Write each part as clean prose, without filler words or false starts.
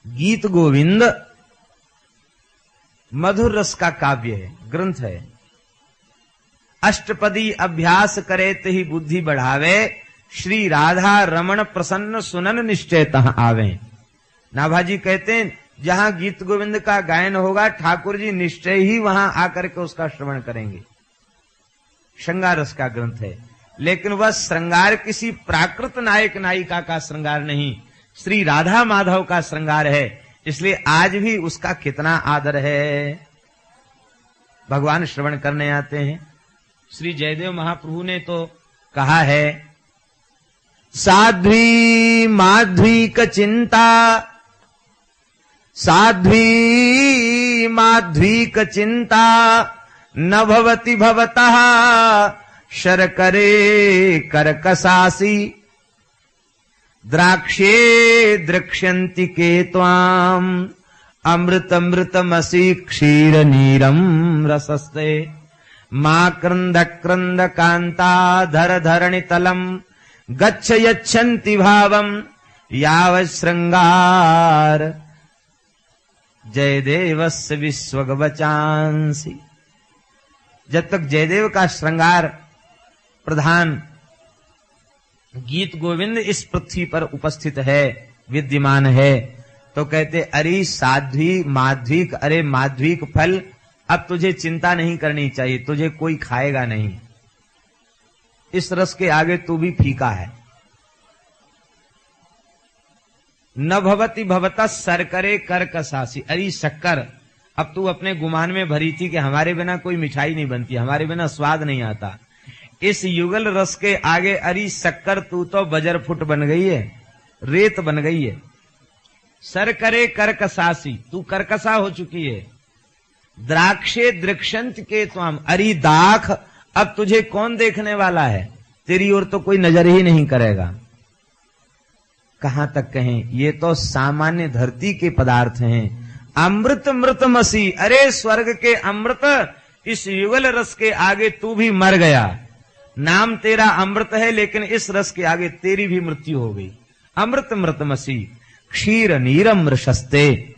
गीत गोविंद मधुर रस का काव्य है, ग्रंथ है। अष्टपदी अभ्यास करे ही बुद्धि बढ़ावे, श्री राधा रमण प्रसन्न सुनन निश्चय तह आवे। नाभाजी कहते हैं जहां गीत गोविंद का गायन होगा ठाकुर जी निश्चय ही वहां आकर के उसका श्रवण करेंगे। श्रृंगार रस का ग्रंथ है, लेकिन वह श्रृंगार किसी प्राकृत नायक नायिका का श्रृंगार नहीं, श्री राधा माधव का श्रृंगार है। इसलिए आज भी उसका कितना आदर है। भगवान श्रवण करने आते हैं। श्री जयदेव महाप्रभु ने तो कहा है, साध्वी माध्वीक चिंता, साध्वी माध्वीक चिंता न भवति भवतः शर्करे कर्कशासी, द्राक्षे द्रक्ष्यन्ति के त्वाम अमृतमृतमसि क्षीर नीरम रसस्ते, मा क्रंद क्रंद कांता धर धरणि तलम गच्छ यच्छन्ति भावम याव श्रृंगार जयदेवस्य विश्वगवचांसि। जब तक जयदेव का श्रृंगार प्रधान गीत गोविंद इस पृथ्वी पर उपस्थित है, विद्यमान है, तो कहते अरे साध्वी माध्वीक, अरे माध्वीक फल अब तुझे चिंता नहीं करनी चाहिए, तुझे कोई खाएगा नहीं। इस रस के आगे तू भी फीका है। न भवति भवता सरकरे कर्कशासी, अरे शक्कर अब तू अपने गुमान में भरी थी कि हमारे बिना कोई मिठाई नहीं बनती, हमारे बिना स्वाद नहीं आता। इस युगल रस के आगे अरी शक्कर तू तो बजर फुट बन गई है, रेत बन गई है। सरकरे कर्कशासी, तू कर्कशा हो चुकी है। द्राक्षे दृक्षंत के त्वाम, अरी दाख अब तुझे कौन देखने वाला है, तेरी ओर तो कोई नजर ही नहीं करेगा। कहां तक कहें, ये तो सामान्य धरती के पदार्थ हैं। अमृत मृतमसी, अरे स्वर्ग के अमृत, इस युगल रस के आगे तू भी मर गया। नाम तेरा अमृत है, लेकिन इस रस के आगे तेरी भी मृत्यु हो गई। अमृत मृतमसी क्षीर नीरम रसस्ते,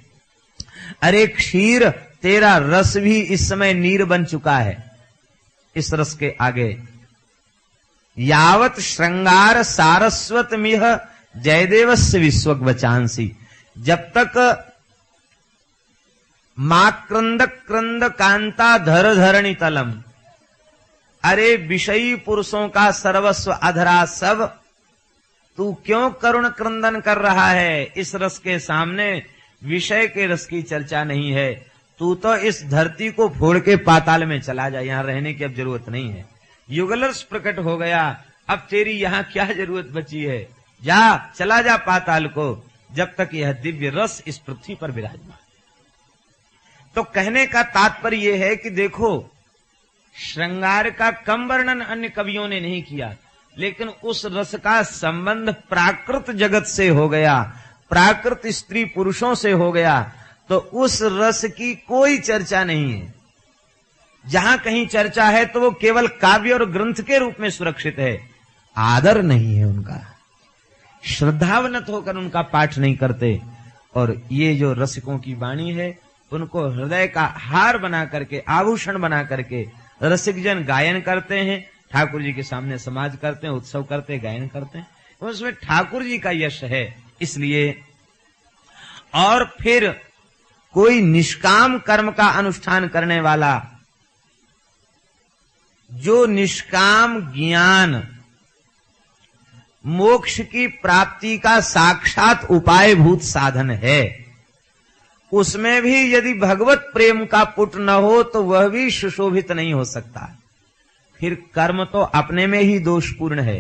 अरे क्षीर तेरा रस भी इस समय नीर बन चुका है इस रस के आगे। यावत श्रृंगार सारस्वत मिह जयदेवस्य विश्वगवचांसि, जब तक मा क्रंद क्रंद कांता धर धरणि तलम, अरे विषयी पुरुषों का सर्वस्व अधरा सब, तू क्यों करुण क्रंदन कर रहा है। इस रस के सामने विषय के रस की चर्चा नहीं है। तू तो इस धरती को फोड़ के पाताल में चला जा, यहां रहने की अब जरूरत नहीं है। युगल रस प्रकट हो गया, अब तेरी यहां क्या जरूरत बची है। जा, चला जा पाताल को, जब तक यह दिव्य रस इस पृथ्वी पर विराजमान। तो कहने का तात्पर्य यह है कि देखो, श्रृंगार का कम वर्णन अन्य कवियों ने नहीं किया, लेकिन उस रस का संबंध प्राकृत जगत से हो गया, प्राकृत स्त्री पुरुषों से हो गया, तो उस रस की कोई चर्चा नहीं है। जहां कहीं चर्चा है तो वो केवल काव्य और ग्रंथ के रूप में सुरक्षित है, आदर नहीं है उनका, श्रद्धावनत होकर उनका पाठ नहीं करते। और ये जो रसिकों की वाणी है, उनको हृदय का हार बना करके, आभूषण बना करके रसिक जन गायन करते हैं, ठाकुर जी के सामने समाज करते हैं, उत्सव करते हैं, गायन करते हैं, उसमें ठाकुर जी का यश है। इसलिए और फिर कोई निष्काम कर्म का अनुष्ठान करने वाला, जो निष्काम ज्ञान मोक्ष की प्राप्ति का साक्षात उपायभूत साधन है, उसमें भी यदि भगवत प्रेम का पुट न हो तो वह भी सुशोभित नहीं हो सकता। फिर कर्म तो अपने में ही दोषपूर्ण है।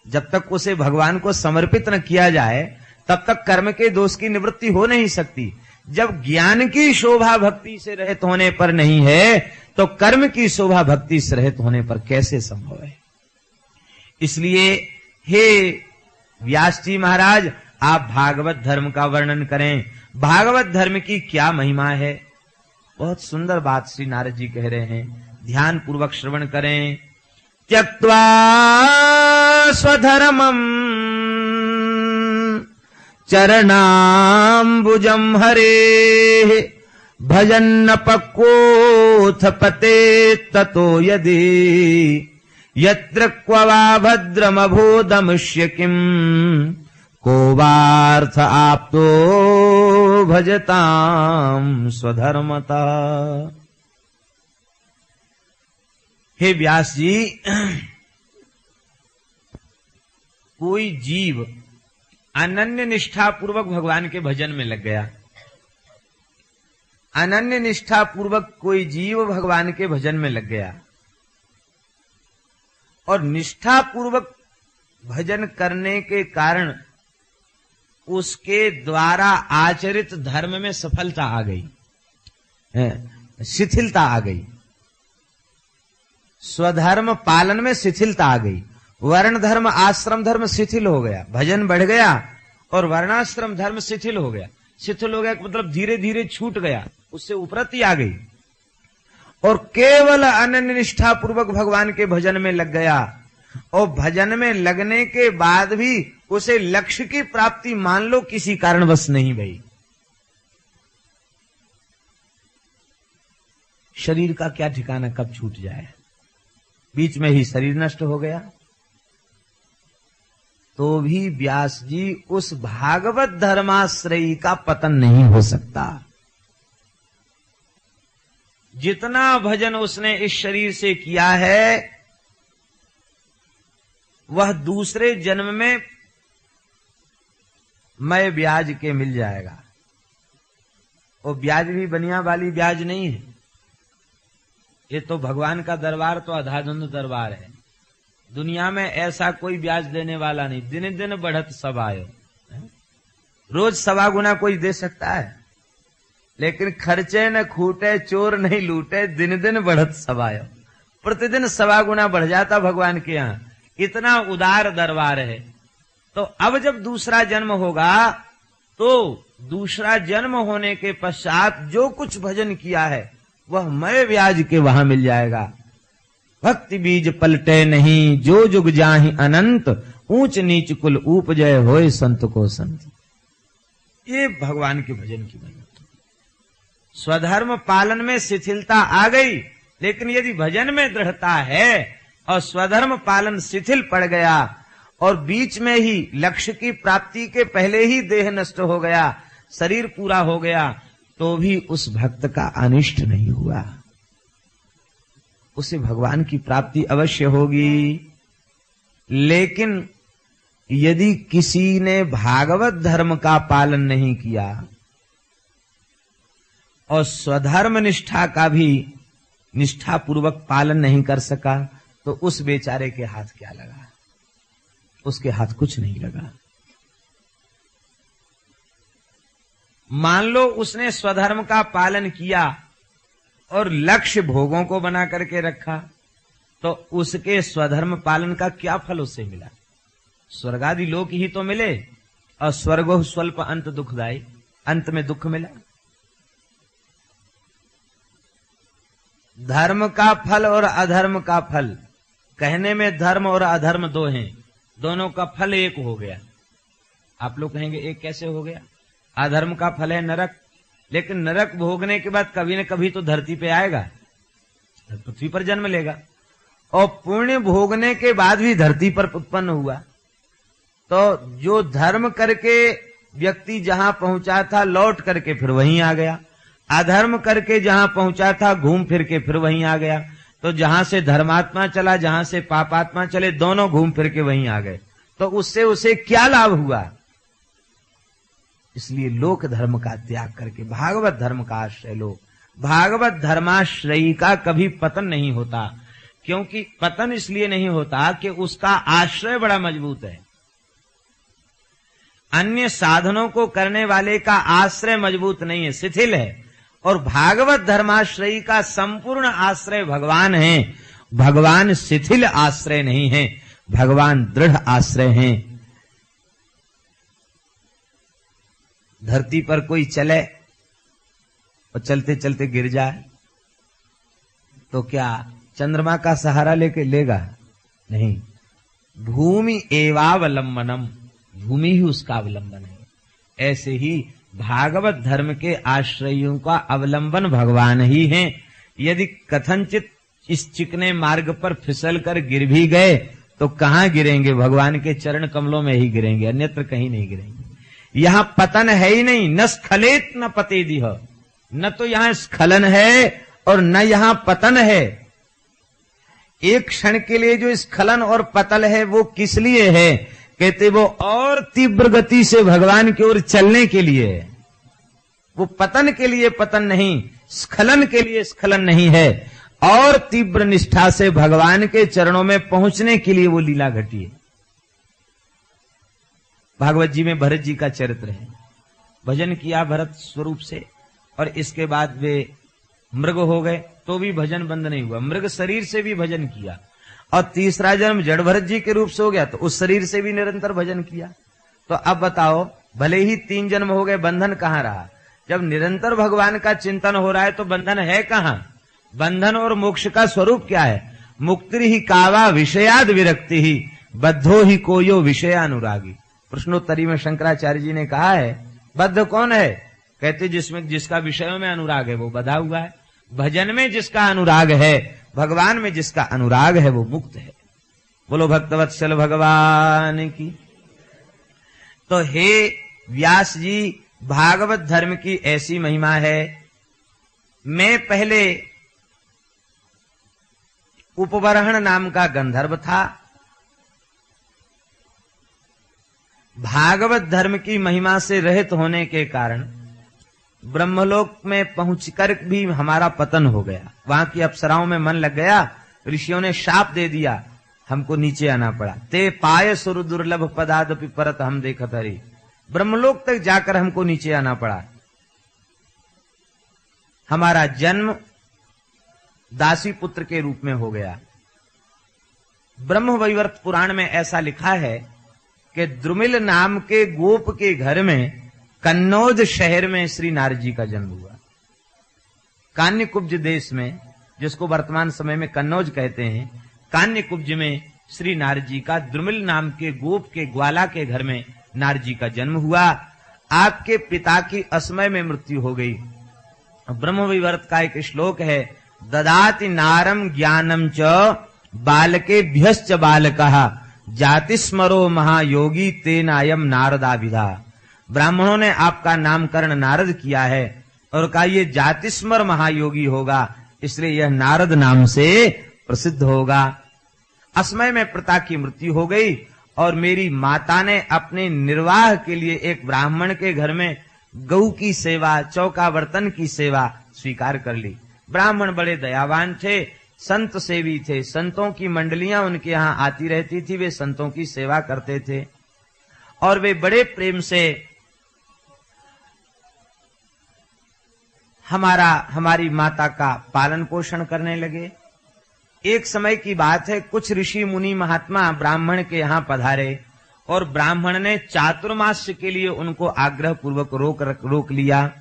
जब तक उसे भगवान को समर्पित न किया जाए तब तक कर्म के दोष की निवृत्ति हो नहीं सकती। जब ज्ञान की शोभा भक्ति से रहित होने पर नहीं है तो कर्म की शोभा भक्ति से रहित होने पर कैसे संभव है। इसलिए हे व्यास जी महाराज, आप भागवत धर्म का वर्णन करें। भागवत धर्म की क्या महिमा है। बहुत सुंदर बात श्री नारद जी कह रहे हैं, ध्यान पूर्वक श्रवण करें। त्यक्त्वा स्वधर्मम चरणाम्बुजम् हरेः भजन्न पक्वोऽथ पतेत् ततो यदि यत्र क्व वा भद्रमभूदमुष्य किम् को वार्थ आप्तो भजताम् स्वधर्मता। हे व्यास जी, कोई जीव अनन्य निष्ठा पूर्वक भगवान के भजन में लग गया। अनन्य निष्ठा पूर्वक कोई जीव भगवान के भजन में लग गया और निष्ठा पूर्वक भजन करने के कारण उसके द्वारा आचरित धर्म में सफलता आ गई, शिथिलता आ गई, स्वधर्म पालन में शिथिलता आ गई। वर्ण धर्म आश्रम धर्म शिथिल हो गया, भजन बढ़ गया और वर्णाश्रम धर्म शिथिल हो गया। शिथिल हो गया मतलब धीरे धीरे छूट गया, उससे उपरति आ गई और केवल अनन्य निष्ठा पूर्वक भगवान के भजन में लग गया। और भजन में लगने के बाद भी उसे लक्ष्य की प्राप्ति मान लो किसी कारणवश नहीं भई। शरीर का क्या ठिकाना कब छूट जाए, बीच में ही शरीर नष्ट हो गया तो भी व्यास जी उस भागवत धर्माश्रयी का पतन नहीं हो सकता। जितना भजन उसने इस शरीर से किया है वह दूसरे जन्म में मैं ब्याज के मिल जाएगा। वो ब्याज भी बनिया वाली ब्याज नहीं है, ये तो भगवान का दरबार तो अधाधुंध दरबार है। दुनिया में ऐसा कोई ब्याज देने वाला नहीं। दिन दिन बढ़त सब आयो, रोज 1.25 गुना कोई दे सकता है, लेकिन खर्चे न खूटे चोर नहीं लूटे, दिन दिन बढ़त सब आयो। प्रतिदिन 1.25 गुना बढ़ जाता भगवान के यहाँ, इतना उदार दरबार है। तो अब जब दूसरा जन्म होगा तो दूसरा जन्म होने के पश्चात जो कुछ भजन किया है वह मय ब्याज के वहां मिल जाएगा। भक्ति बीज पलटे नहीं जो जुग जाहि अनंत, ऊंच नीच कुल उपजय होए संत को संत। ये भगवान के भजन की महिमा। स्वधर्म पालन में शिथिलता आ गई, लेकिन यदि भजन में दृढ़ता है और स्वधर्म पालन शिथिल पड़ गया और बीच में ही लक्ष्य की प्राप्ति के पहले ही देह नष्ट हो गया, शरीर पूरा हो गया, तो भी उस भक्त का अनिष्ट नहीं हुआ, उसे भगवान की प्राप्ति अवश्य होगी। लेकिन यदि किसी ने भागवत धर्म का पालन नहीं किया और स्वधर्म निष्ठा का भी निष्ठा पूर्वक पालन नहीं कर सका तो उस बेचारे के हाथ क्या लगा, उसके हाथ कुछ नहीं लगा। मान लो उसने स्वधर्म का पालन किया और लक्ष्य भोगों को बना करके रखा, तो उसके स्वधर्म पालन का क्या फल उससे मिला? स्वर्गादि लोक ही तो मिले, और स्वर्गो स्वल्प अंत दुखदायी, अंत में दुख मिला। धर्म का फल और अधर्म का फल, कहने में धर्म और अधर्म दो हैं, दोनों का फल एक हो गया। आप लोग कहेंगे एक कैसे हो गया? अधर्म का फल है नरक, लेकिन नरक भोगने के बाद कभी न कभी तो धरती पे आएगा, पृथ्वी पर जन्म लेगा, और पुण्य भोगने के बाद भी धरती पर उत्पन्न हुआ। तो जो धर्म करके व्यक्ति जहां पहुंचा था लौट करके फिर वहीं आ गया, अधर्म करके जहां पहुंचा था घूम फिर के फिर वहीं आ गया। तो जहां से धर्मात्मा चला, जहां से पापात्मा चले, दोनों घूम फिर के वहीं आ गए। तो उससे उसे क्या लाभ हुआ? इसलिए लोक धर्म का त्याग करके भागवत धर्म का आश्रय लो। भागवत धर्माश्रयी का कभी पतन नहीं होता, क्योंकि पतन इसलिए नहीं होता कि उसका आश्रय बड़ा मजबूत है। अन्य साधनों को करने वाले का आश्रय मजबूत नहीं है, शिथिल है, और भागवत धर्माश्रयी का संपूर्ण आश्रय भगवान है। भगवान शिथिल आश्रय नहीं है, भगवान दृढ़ आश्रय हैं। धरती पर कोई चले और चलते चलते गिर जाए तो क्या चंद्रमा का सहारा लेके लेगा? नहीं। भूमि एवावलंबनम, भूमि ही उसका अवलंबन है। ऐसे ही भागवत धर्म के आश्रयों का अवलंबन भगवान ही हैं। यदि कथनचित इस चिकने मार्ग पर फिसल कर गिर भी गए तो कहाँ गिरेंगे? भगवान के चरण कमलों में ही गिरेंगे, अन्यत्र कहीं नहीं गिरेंगे। यहां पतन है ही नहीं, न स्खलित न पतेदिह, न तो यहां स्खलन है और न यहां पतन है। एक क्षण के लिए जो स्खलन और पतन है वो किस लिए है? कहते वो और तीव्र गति से भगवान की ओर चलने के लिए है। वो पतन के लिए पतन नहीं, स्खलन के लिए स्खलन नहीं है, और तीव्र निष्ठा से भगवान के चरणों में पहुंचने के लिए वो लीला घटी है। भागवत जी में भरत जी का चरित्र है। भजन किया भरत स्वरूप से और इसके बाद वे मृग हो गए तो भी भजन बंद नहीं हुआ। मृग शरीर से भी भजन किया और तीसरा जन्म जड़ भरत जी के रूप से हो गया तो उस शरीर से भी निरंतर भजन किया। तो अब बताओ, भले ही 3 जन्म हो गए, बंधन कहां रहा? जब निरंतर भगवान का चिंतन हो रहा है तो बंधन है कहां? बंधन और मोक्ष का स्वरूप क्या है? मुक्ति ही कावा विषयाद विरक्ति ही बद्धो ही कोयो विषयानुरागी। प्रश्नोत्तरी में शंकराचार्य जी ने कहा है बद्ध कौन है? कहते जिसका विषयों में अनुराग है वो बधा हुआ है। भजन में जिसका अनुराग है, भगवान में जिसका अनुराग है वो मुक्त है। बोलो भक्तवत्सल भगवान की। तो हे व्यास जी, भागवत धर्म की ऐसी महिमा है। मैं पहले उपवरहण नाम का गंधर्व था। भागवत धर्म की महिमा से रहित होने के कारण ब्रह्मलोक में पहुंचकर भी हमारा पतन हो गया। वहां की अप्सराओं में मन लग गया, ऋषियों ने शाप दे दिया, हमको नीचे आना पड़ा। ते पाय सुर दुर्लभ पदादपि परत हम देखत हरि। ब्रह्मलोक तक जाकर हमको नीचे आना पड़ा। हमारा जन्म दासी पुत्र के रूप में हो गया। ब्रह्मवैवर्त पुराण में ऐसा लिखा है कि द्रुमिल नाम के गोप के घर में कन्नौज शहर में श्री नारद जी का जन्म हुआ। कान्यकुब्ज देश में, जिसको वर्तमान समय में कन्नौज कहते हैं, कान्यकुब्ज में श्री नारद जी का द्रुमिल नाम के गोप के ग्वाला के घर में नारद जी का जन्म हुआ। आपके पिता की असमय में मृत्यु हो गई। ब्रह्मवैवर्त का एक श्लोक है, ददाति नारम ज्ञानम च बालकेभ्यश्च बालकः जाति स्मरो महायोगी तेनायम नारदाभिधा। ब्राह्मणों ने आपका नामकरण नारद किया है और कहा ये जाति स्मर महायोगी होगा, इसलिए यह नारद नाम से प्रसिद्ध होगा। असमय में पिता की मृत्यु हो गई और मेरी माता ने अपने निर्वाह के लिए एक ब्राह्मण के घर में गऊ की सेवा, चौका बर्तन की सेवा स्वीकार कर ली। ब्राह्मण बड़े दयावान थे, संत सेवी थे, संतों की मंडलियां उनके यहाँ आती रहती थी, वे संतों की सेवा करते थे और वे बड़े प्रेम से हमारी माता का पालन पोषण करने लगे। एक समय की बात है, कुछ ऋषि मुनि महात्मा ब्राह्मण के यहाँ पधारे और ब्राह्मण ने चातुर्मास्य के लिए उनको आग्रह पूर्वक रोक लिया।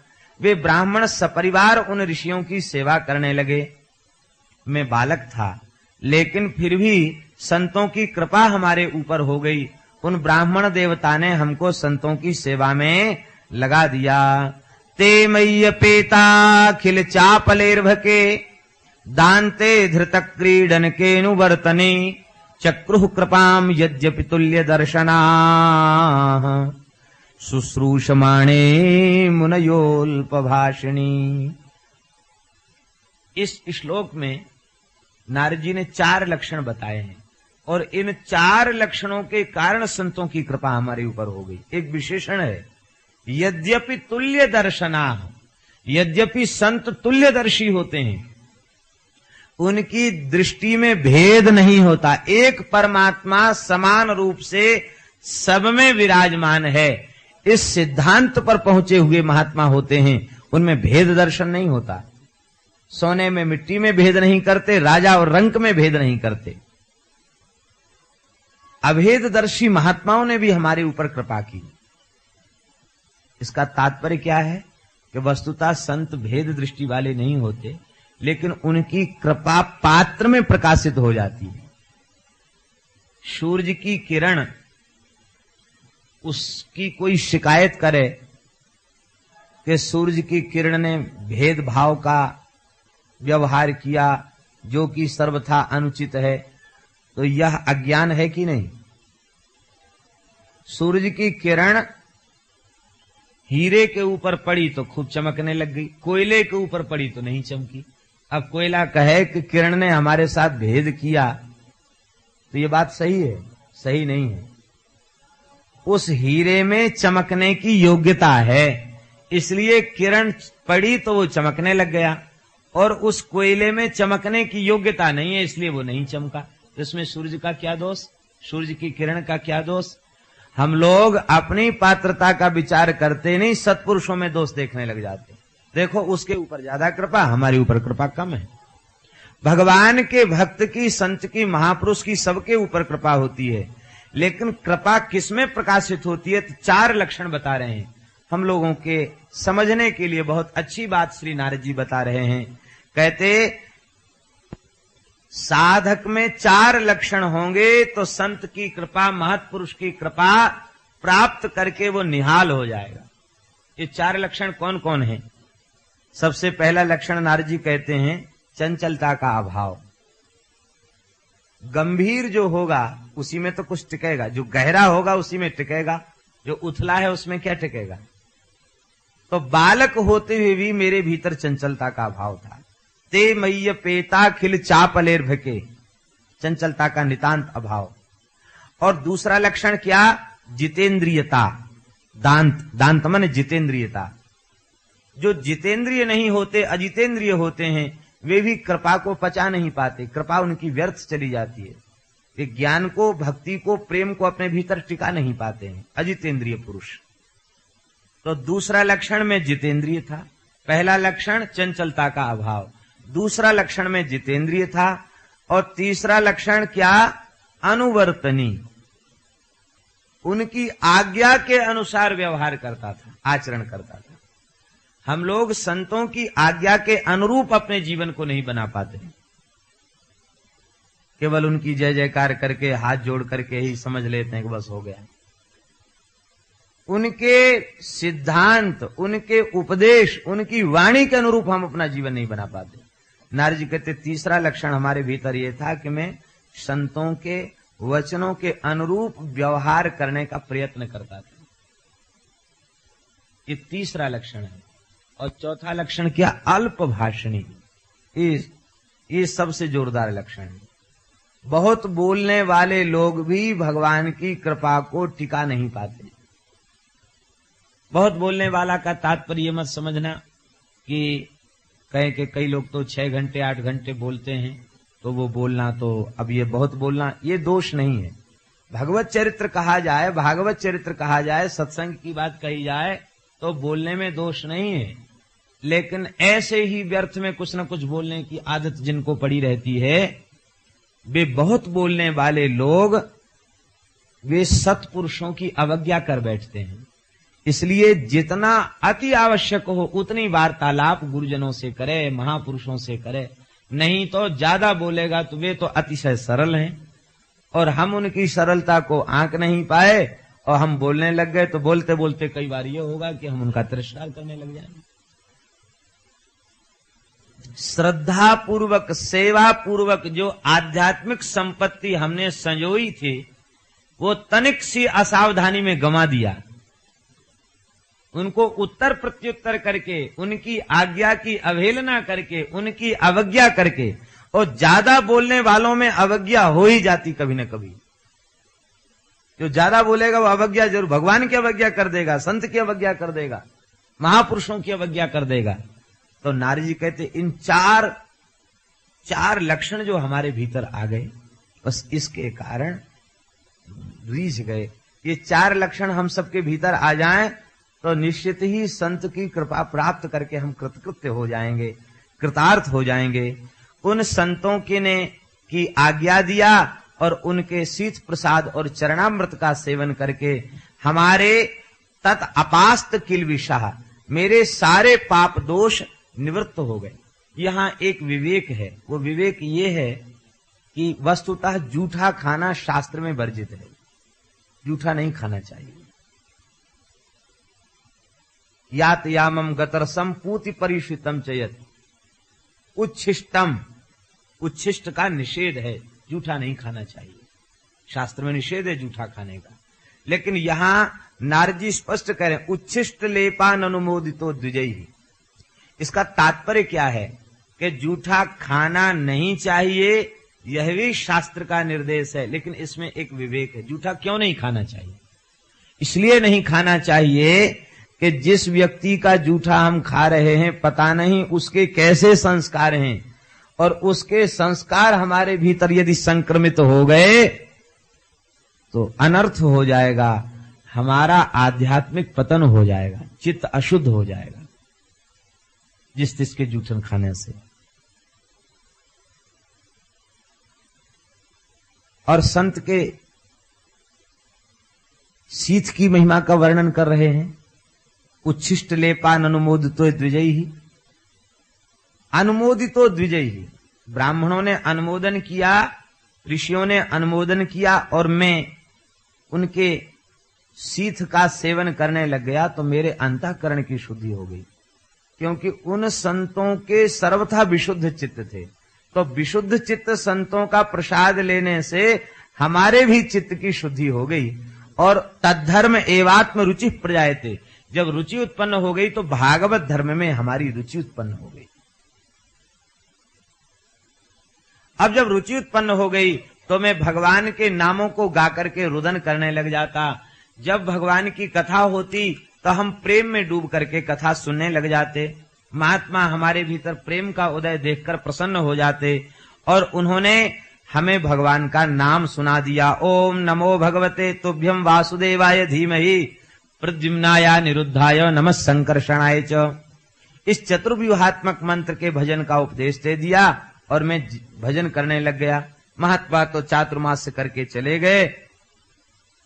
वे ब्राह्मण सपरिवार उन ऋषियों की सेवा करने लगे। मैं बालक था, लेकिन फिर भी संतों की कृपा हमारे ऊपर हो गई। उन ब्राह्मण देवता ने हमको संतों की सेवा में लगा दिया। ते मय्य पेताखिल चापलेर्भके दान्ते धृत क्रीडन केनुवर्तने चक्रुः कृपाम यद्यपि तुल्य दर्शना शुश्रूषमाणे मुनयोल्पभाषिणी। इस श्लोक में नारद जी ने 4 लक्षण बताए हैं और इन 4 लक्षणों के कारण संतों की कृपा हमारे ऊपर हो गई। एक विशेषण है, यद्यपि तुल्य दर्शना, यद्यपि संत तुल्यदर्शी होते हैं, उनकी दृष्टि में भेद नहीं होता। एक परमात्मा समान रूप से सब में विराजमान है, इस सिद्धांत पर पहुंचे हुए महात्मा होते हैं। उनमें भेद दर्शन नहीं होता। सोने में मिट्टी में भेद नहीं करते, राजा और रंक में भेद नहीं करते। अभेददर्शी महात्माओं ने भी हमारे ऊपर कृपा की। इसका तात्पर्य क्या है कि वस्तुतः संत भेद दृष्टि वाले नहीं होते, लेकिन उनकी कृपा पात्र में प्रकाशित हो जाती है। सूर्य की किरण उसकी कोई शिकायत करे कि सूरज की किरण ने भेदभाव का व्यवहार किया जो कि सर्वथा अनुचित है, तो यह अज्ञान है कि नहीं? सूरज की किरण हीरे के ऊपर पड़ी तो खूब चमकने लग गई, कोयले के ऊपर पड़ी तो नहीं चमकी। अब कोयला कहे कि किरण ने हमारे साथ भेद किया, तो ये बात सही है? सही नहीं है। उस हीरे में चमकने की योग्यता है, इसलिए किरण पड़ी तो वो चमकने लग गया, और उस कोयले में चमकने की योग्यता नहीं है, इसलिए वो नहीं चमका। तो इसमें सूरज का क्या दोष? सूरज की किरण का क्या दोष? हम लोग अपनी पात्रता का विचार करते नहीं, सत्पुरुषों में दोष देखने लग जाते। देखो उसके ऊपर ज्यादा कृपा, हमारे ऊपर कृपा कम है। भगवान के भक्त की, संत की, महापुरुष की सबके ऊपर कृपा होती है, लेकिन कृपा किसमें प्रकाशित होती है? तो 4 लक्षण बता रहे हैं हम लोगों के समझने के लिए। बहुत अच्छी बात श्री नारद जी बता रहे हैं। कहते साधक में 4 लक्षण होंगे तो संत की कृपा, महत्पुरुष की कृपा प्राप्त करके वो निहाल हो जाएगा। ये 4 लक्षण कौन कौन है? सबसे पहला लक्षण नारद जी कहते हैं चंचलता का अभाव। गंभीर जो होगा उसी में तो कुछ टिकेगा, जो गहरा होगा उसी में टिकेगा, जो उथला है उसमें क्या टिकेगा? तो बालक होते हुए भी मेरे भीतर चंचलता का अभाव था। ते मय्य पेता खिल चापलेर भके, चंचलता का नितांत अभाव। और दूसरा लक्षण क्या? जितेंद्रियता। दांत, दांत माने जितेंद्रियता। जो जितेंद्रिय नहीं होते, अजितेंद्रिय होते हैं, वे भी कृपा को पचा नहीं पाते, कृपा उनकी व्यर्थ चली जाती है। वे ज्ञान को, भक्ति को, प्रेम को अपने भीतर टिका नहीं पाते हैं, अजितेंद्रिय पुरुष। तो दूसरा लक्षण में जितेंद्रिय था, पहला लक्षण चंचलता का अभाव, दूसरा लक्षण में जितेंद्रिय था, और तीसरा लक्षण क्या? अनुवर्तनी। उनकी आज्ञा के अनुसार व्यवहार करता था, आचरण करता था। हम लोग संतों की आज्ञा के अनुरूप अपने जीवन को नहीं बना पाते, केवल उनकी जय जयकार करके, हाथ जोड़ करके ही समझ लेते हैं कि बस हो गया। उनके सिद्धांत, उनके उपदेश, उनकी वाणी के अनुरूप हम अपना जीवन नहीं बना पाते। नारद जी कहते तीसरा लक्षण हमारे भीतर यह था कि मैं संतों के वचनों के अनुरूप व्यवहार करने का प्रयत्न करता था। ये तीसरा लक्षण है। और चौथा लक्षण क्या? अल्प भाषणी। ये सबसे जोरदार लक्षण है। बहुत बोलने वाले लोग भी भगवान की कृपा को टिका नहीं पाते। बहुत बोलने वाला का तात्पर्य ये मत समझना कि कहें कि कई लोग तो 6 घंटे 8 घंटे बोलते हैं, तो वो बोलना, तो अब ये बहुत बोलना, ये दोष नहीं है। भगवत चरित्र कहा जाए, भागवत चरित्र कहा जाए, सत्संग की बात कही जाए, तो बोलने में दोष नहीं है। लेकिन ऐसे ही व्यर्थ में कुछ न कुछ बोलने की आदत जिनको पड़ी रहती है, वे बहुत बोलने वाले लोग, वे सत्पुरुषों की अवज्ञा कर बैठते हैं। इसलिए जितना अति आवश्यक हो उतनी वार्तालाप गुरुजनों से करे, महापुरुषों से करे। नहीं तो ज्यादा बोलेगा तो वे तो अतिशय सरल हैं, और हम उनकी सरलता को आंक नहीं पाए और हम बोलने लग गए, तो बोलते बोलते कई बार ये होगा कि हम उनका तिरस्कार करने लग जाएंगे। श्रद्धा पूर्वक, सेवा पूर्वक जो आध्यात्मिक संपत्ति हमने संजोई थी, वो तनिक सी असावधानी में गंवा दिया। उनको उत्तर प्रत्युत्तर करके, उनकी आज्ञा की अवहेलना करके, उनकी अवज्ञा करके, और ज्यादा बोलने वालों में अवज्ञा हो ही जाती कभी न कभी। जो ज्यादा बोलेगा वो अवज्ञा जरूर, भगवान की अवज्ञा कर देगा, संत की अवज्ञा कर देगा, महापुरुषों की अवज्ञा कर देगा। तो नारद जी कहते इन चार लक्षण जो हमारे भीतर आ गए, बस इसके कारण रीझ गए। ये 4 लक्षण हम सबके भीतर आ जाएं तो निश्चित ही संत की कृपा प्राप्त करके हम कृतकृत्य हो जाएंगे, कृतार्थ हो जाएंगे। उन संतों की आज्ञा दिया और उनके शीत प्रसाद और चरणामृत का सेवन करके हमारे तत् अपास्त किलविषः, मेरे सारे पाप दोष निवृत्त हो गए। यहां एक विवेक है, वो विवेक ये है कि वस्तुतः जूठा खाना शास्त्र में वर्जित है, जूठा नहीं खाना चाहिए। यात यामम गतरसम पूति परिषितम चयत। उच्छिष्टम, उच्छिष्ट का निषेध है, जूठा नहीं खाना चाहिए, शास्त्र में निषेध है जूठा खाने का। लेकिन यहां नारद जी स्पष्ट करें उच्छिष्ट लेपान अनुमोदितो द्विजैहि। इसका तात्पर्य क्या है कि जूठा खाना नहीं चाहिए, यह भी शास्त्र का निर्देश है, लेकिन इसमें एक विवेक है। जूठा क्यों नहीं खाना चाहिए? इसलिए नहीं खाना चाहिए कि जिस व्यक्ति का जूठा हम खा रहे हैं पता नहीं उसके कैसे संस्कार हैं, और उसके संस्कार हमारे भीतर यदि संक्रमित हो गए तो अनर्थ हो जाएगा, हमारा आध्यात्मिक पतन हो जाएगा, चित्त अशुद्ध हो जाएगा जिस तिसके जूठन खाने से। और संत के शीत की महिमा का वर्णन कर रहे हैं। उच्छिष्ट लेपान अनुमोदितो द्विजैहि, अनुमोदितो द्विजैहि, ब्राह्मणों ने अनुमोदन किया, ऋषियों ने अनुमोदन किया, और मैं उनके शीत का सेवन करने लग गया तो मेरे अंतःकरण की शुद्धि हो गई, क्योंकि उन संतों के सर्वथा विशुद्ध चित्त थे। तो विशुद्ध चित्त संतों का प्रसाद लेने से हमारे भी चित्त की शुद्धि हो गई। और तद्धर्म एवात्म रुचि प्रजायते, जब रुचि उत्पन्न हो गई तो भागवत धर्म में हमारी रुचि उत्पन्न हो गई। अब जब रुचि उत्पन्न हो गई तो मैं भगवान के नामों को गा करके रुदन करने लग जाता। जब भगवान की कथा होती तो हम प्रेम में डूब करके कथा सुनने लग जाते। महात्मा हमारे भीतर प्रेम का उदय देखकर प्रसन्न हो जाते, और उन्होंने हमें भगवान का नाम सुना दिया। ओम नमो भगवते तुभ्यम वासुदेवाय धीमहि प्रद्युम्नाय निरुद्धाय नमः संकर्षणाय च। इस चतुर्व्यूहात्मक मंत्र के भजन का उपदेश दे दिया और मैं भजन करने लग गया। महात्मा तो चातुर्मास्य करके चले गए।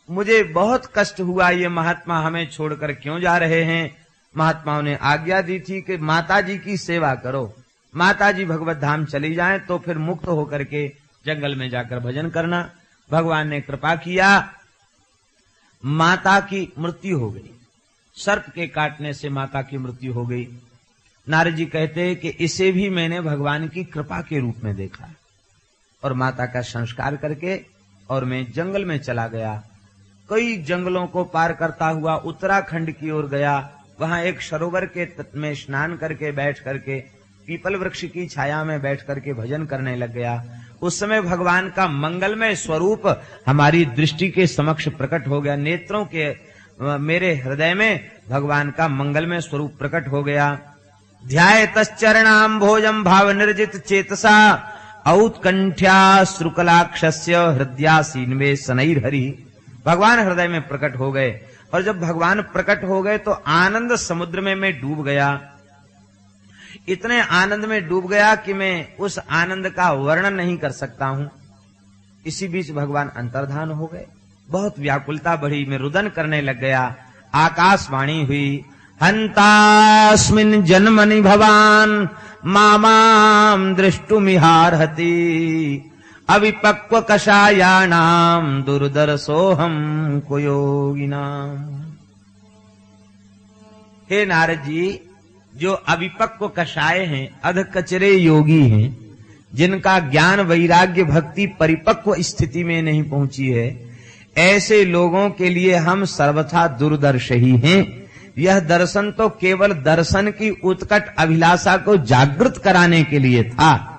मुझे बहुत कष्ट हुआ, ये महात्मा हमें छोड़कर क्यों जा रहे हैं। महात्माओं ने आज्ञा दी थी कि माताजी की सेवा करो, माताजी भगवत धाम चली जाएं तो फिर मुक्त होकर के जंगल में जाकर भजन करना। भगवान ने कृपा किया, माता की मृत्यु हो गई, सर्प के काटने से माता की मृत्यु हो गई। नारद जी कहते हैं कि इसे भी मैंने भगवान की कृपा के रूप में देखा, और माता का संस्कार करके और मैं जंगल में चला गया। कई जंगलों को पार करता हुआ उत्तराखंड की ओर गया। वहां एक सरोवर के तट में स्नान करके बैठ करके पीपल वृक्ष की छाया में बैठ करके भजन करने लग गया। उस समय भगवान का मंगलमय स्वरूप हमारी दृष्टि के समक्ष प्रकट हो गया। नेत्रों के मेरे हृदय में भगवान का मंगलमय स्वरूप प्रकट हो गया। ध्यायतश्चरणाम भोजम भाव निर्जित चेतसा औत्कंठ्या श्रुकलाक्षस्य हृदयासीन्वे शनैर्हरि। भगवान हृदय में प्रकट हो गए, और जब भगवान प्रकट हो गए तो आनंद समुद्र में मैं डूब गया। इतने आनंद में डूब गया कि मैं उस आनंद का वर्णन नहीं कर सकता हूं। इसी बीच भगवान अंतर्धान हो गए। बहुत व्याकुलता बढ़ी, मैं रुदन करने लग गया। आकाशवाणी हुई, हंतास्मिन् जन्मनि भवान मामाम दृष्टुमिहार्हति अविपक्व कषायाणाम दुर्दर्शोहम कुयोगिनाम। हे नारद जी, जो अविपक्व कषाय हैं, अधकचरे योगी हैं, जिनका ज्ञान वैराग्य भक्ति परिपक्व स्थिति में नहीं पहुंची है, ऐसे लोगों के लिए हम सर्वथा दुर्दर्श ही हैं। यह दर्शन तो केवल दर्शन की उत्कट अभिलाषा को जागृत कराने के लिए था।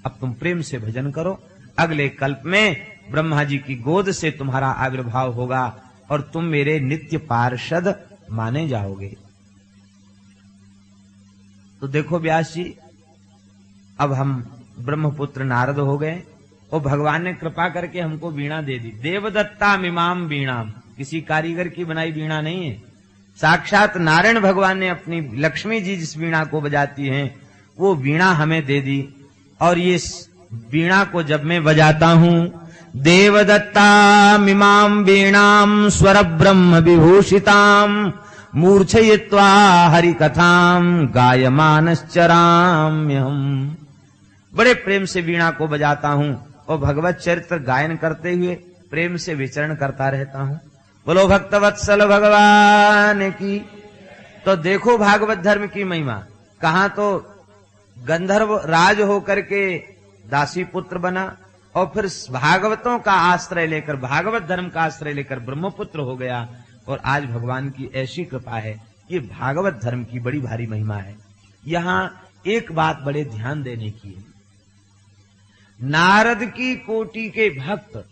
अब तुम प्रेम से भजन करो, अगले कल्प में ब्रह्मा जी की गोद से तुम्हारा आविर्भाव होगा और तुम मेरे नित्य पार्षद माने जाओगे। तो देखो व्यास जी, अब हम ब्रह्मपुत्र नारद हो गए और भगवान ने कृपा करके हमको वीणा दे दी। देवदत्ता मिमाम वीणाम, किसी कारीगर की बनाई वीणा नहीं है, साक्षात नारायण भगवान ने अपनी लक्ष्मी जी जिस वीणा को बजाती हैं वो वीणा हमें दे दी। और ये वीणा को जब मैं बजाता हूं, देवदत्ता मिमाम वीणाम स्वर ब्रह्म विभूषिताम मूर्छयित्वा हरि कथाम गायमानश्चराम्यहम्। बड़े प्रेम से वीणा को बजाता हूं और भगवत चरित्र गायन करते हुए प्रेम से विचरण करता रहता हूं। बोलो भक्तवत्सल भगवान की। तो देखो भागवत धर्म की महिमा, कहां तो गंधर्व राज होकर के दासी पुत्र बना और फिर भागवतों का आश्रय लेकर, भागवत धर्म का आश्रय लेकर ब्रह्मपुत्र हो गया। और आज भगवान की ऐसी कृपा है, ये भागवत धर्म की बड़ी भारी महिमा है। यहां एक बात बड़े ध्यान देने की है, नारद की कोटि के भक्त,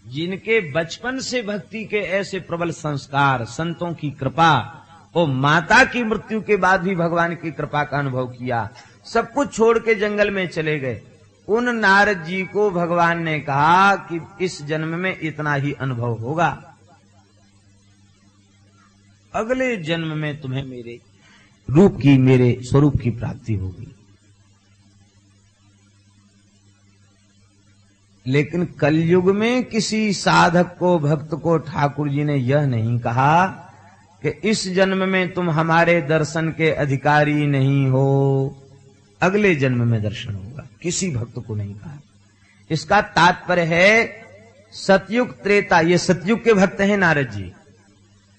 जिनके बचपन से भक्ति के ऐसे प्रबल संस्कार, संतों की कृपा, और माता की मृत्यु के बाद भी भगवान की कृपा का अनुभव किया, सब कुछ छोड़ के जंगल में चले गए। उन नारद जी को भगवान ने कहा कि इस जन्म में इतना ही अनुभव होगा, अगले जन्म में तुम्हें मेरे रूप की, मेरे स्वरूप की प्राप्ति होगी। लेकिन कलयुग में किसी साधक को, भक्त को ठाकुर जी ने यह नहीं कहा कि इस जन्म में तुम हमारे दर्शन के अधिकारी नहीं हो, अगले जन्म में दर्शन होगा। किसी भक्त को नहीं कहा। इसका तात्पर्य है सतयुग त्रेता, ये सतयुग के भक्त हैं नारद जी।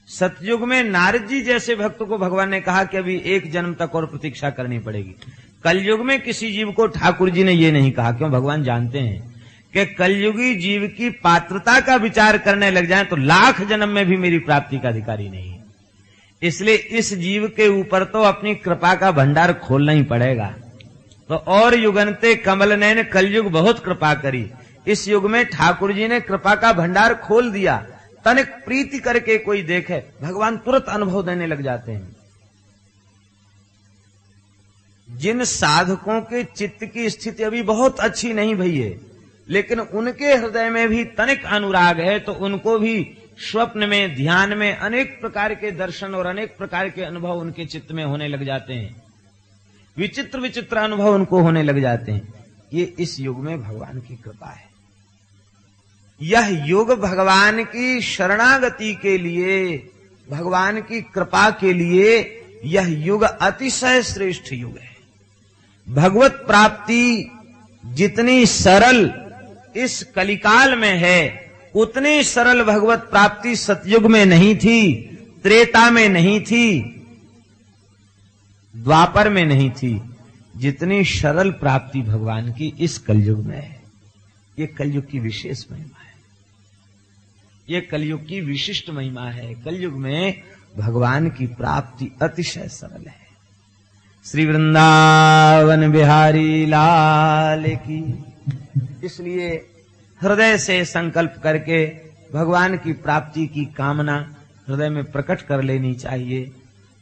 सतयुग में नारद जी जैसे भक्त को भगवान ने कहा कि अभी एक जन्म तक और प्रतीक्षा करनी पड़ेगी। कलयुग में किसी जीव को ठाकुर जी ने ये नहीं कहा। क्यों? भगवान जानते हैं कि कलयुगी जीव की पात्रता का विचार करने लग जाए तो लाख जन्म में भी मेरी प्राप्ति का अधिकारी नहीं है। इसलिए इस जीव के ऊपर तो अपनी कृपा का भंडार खोलना ही पड़ेगा। तो और युगंते कमल नयन, कलयुग बहुत कृपा करी। इस युग में ठाकुर जी ने कृपा का भंडार खोल दिया। तनिक प्रीति करके कोई देखे, भगवान तुरंत अनुभव देने लग जाते हैं। जिन साधकों के चित्त की स्थिति अभी बहुत अच्छी नहीं भई है, लेकिन उनके हृदय में भी तनिक अनुराग है, तो उनको भी स्वप्न में, ध्यान में अनेक प्रकार के दर्शन और अनेक प्रकार के अनुभव उनके चित्त में होने लग जाते हैं। विचित्र विचित्र अनुभव उनको होने लग जाते हैं। ये इस युग में भगवान की कृपा है। यह युग भगवान की शरणागति के लिए, भगवान की कृपा के लिए यह युग अतिशय श्रेष्ठ युग है। भगवत प्राप्ति जितनी सरल इस कलिकाल में है, उतनी सरल भगवत प्राप्ति सतयुग में नहीं थी, त्रेता में नहीं थी, द्वापर में नहीं थी। जितनी सरल प्राप्ति भगवान की इस कलयुग में है। ये कलयुग की विशेष महिमा है, ये कलयुग की विशिष्ट महिमा है। कलयुग में भगवान की प्राप्ति अतिशय सरल है। श्री वृंदावन बिहारी लाल की। इसलिए हृदय से संकल्प करके भगवान की प्राप्ति की कामना हृदय में प्रकट कर लेनी चाहिए।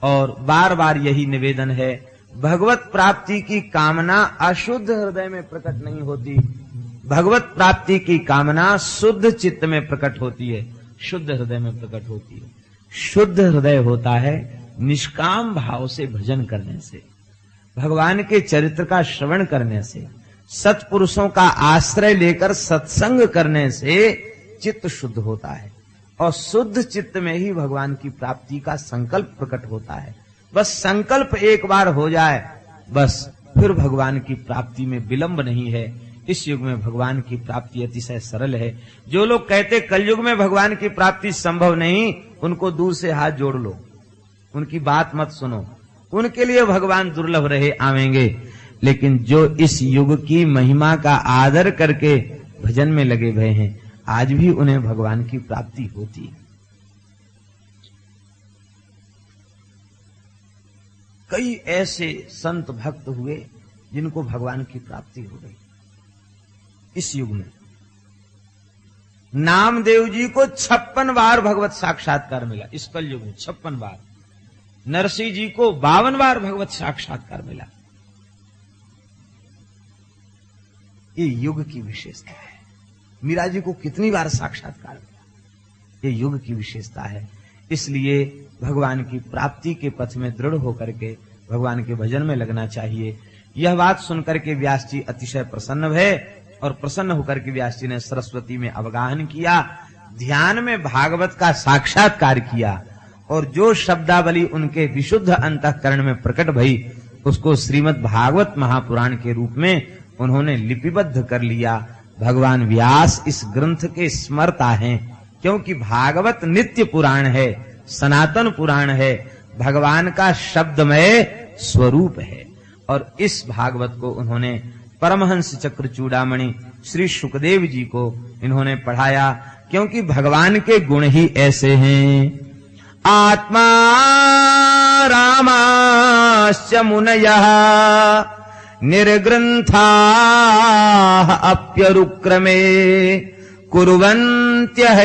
और बार बार यही निवेदन है, भगवत प्राप्ति की कामना अशुद्ध हृदय में प्रकट नहीं होती। भगवत प्राप्ति की कामना शुद्ध चित्त में प्रकट होती है, शुद्ध हृदय में प्रकट होती है। शुद्ध हृदय होता है निष्काम भाव से भजन करने से, भगवान के चरित्र का श्रवण करने से, सत्पुरुषों का आश्रय लेकर सत्संग करने से चित्त शुद्ध होता है। और शुद्ध चित्त में ही भगवान की प्राप्ति का संकल्प प्रकट होता है। बस संकल्प एक बार हो जाए, बस फिर भगवान की प्राप्ति में विलंब नहीं है। इस युग में भगवान की प्राप्ति अतिशय सरल है। जो लोग कहते कलयुग में भगवान की प्राप्ति संभव नहीं, उनको दूर से हाथ जोड़ लो, उनकी बात मत सुनो। उनके लिए भगवान दुर्लभ रहे आवेंगे। लेकिन जो इस युग की महिमा का आदर करके भजन में लगे हुए हैं, आज भी उन्हें भगवान की प्राप्ति होती है। कई ऐसे संत भक्त हुए जिनको भगवान की प्राप्ति हो गई इस युग में। नामदेव जी को 56 बार भगवत साक्षात्कार मिला इस कलयुग में, 56 बार। नरसिंह जी को 52 बार भगवत साक्षात्कार मिला। ये युग की विशेषता है। मीरा जी को कितनी बार साक्षात्कार मिला, ये युग की विशेषता है। इसलिए भगवान की प्राप्ति के पथ में दृढ़ होकर के भगवान के भजन में लगना चाहिए। यह बात सुनकर के व्यास जी अतिशय प्रसन्न हुए और प्रसन्न होकर के व्यास जी ने सरस्वती में अवगाहन किया, ध्यान में भागवत का साक्षात्कार किया और जो शब्दावली उनके विशुद्ध अंतःकरण में प्रकट भई उसको श्रीमद् भागवत महापुराण के रूप में उन्होंने लिपिबद्ध कर लिया। भगवान व्यास इस ग्रंथ के स्मर्ता हैं, क्योंकि भागवत नित्य पुराण है, सनातन पुराण है। भगवान का शब्दमय स्वरूप है। और इस भागवत को उन्होंने परमहंस चक्र चूड़ामणि श्री सुखदेव जी को इन्होंने पढ़ाया, क्योंकि भगवान के गुण ही ऐसे हैं। आत्मा रामाश्च मुनयः निर्ग्रंथा अप्यरुक्रमे कुर्वन्त्यहैतुकीं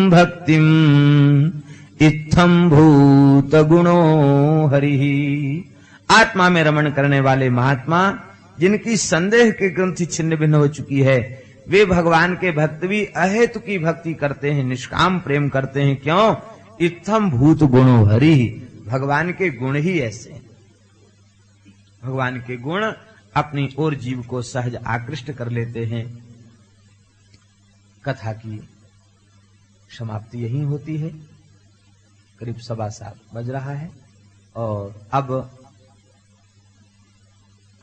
भक्तिं इत्थं भूत गुणो हरिः। आत्मा में रमण करने वाले महात्मा, जिनकी संदेह की ग्रंथि छिन्न भिन्न हो चुकी है, वे भगवान के भक्त भी अहेतु की भक्ति करते हैं, निष्काम प्रेम करते हैं। क्यों? इत्थम भूत गुणो हरि, भगवान के गुण ही ऐसे हैं। भगवान के गुण अपनी ओर जीव को सहज आकृष्ट कर लेते हैं। कथा की समाप्ति यही होती है। करीब 7:15 बज रहा है और अब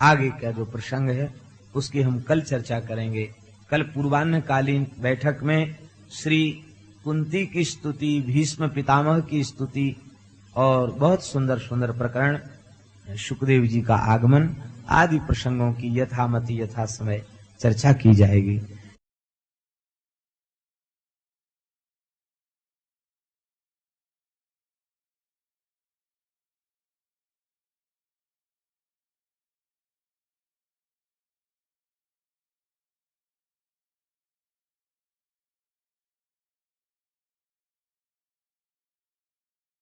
आगे का जो प्रसंग है उसकी हम कल चर्चा करेंगे। कल पूर्वाह्नकालीन बैठक में श्री कुंती की स्तुति, भीष्म पितामह की स्तुति और बहुत सुंदर सुंदर प्रकरण, सुखदेव जी का आगमन आदि प्रसंगों की यथामति यथा समय चर्चा की जाएगी।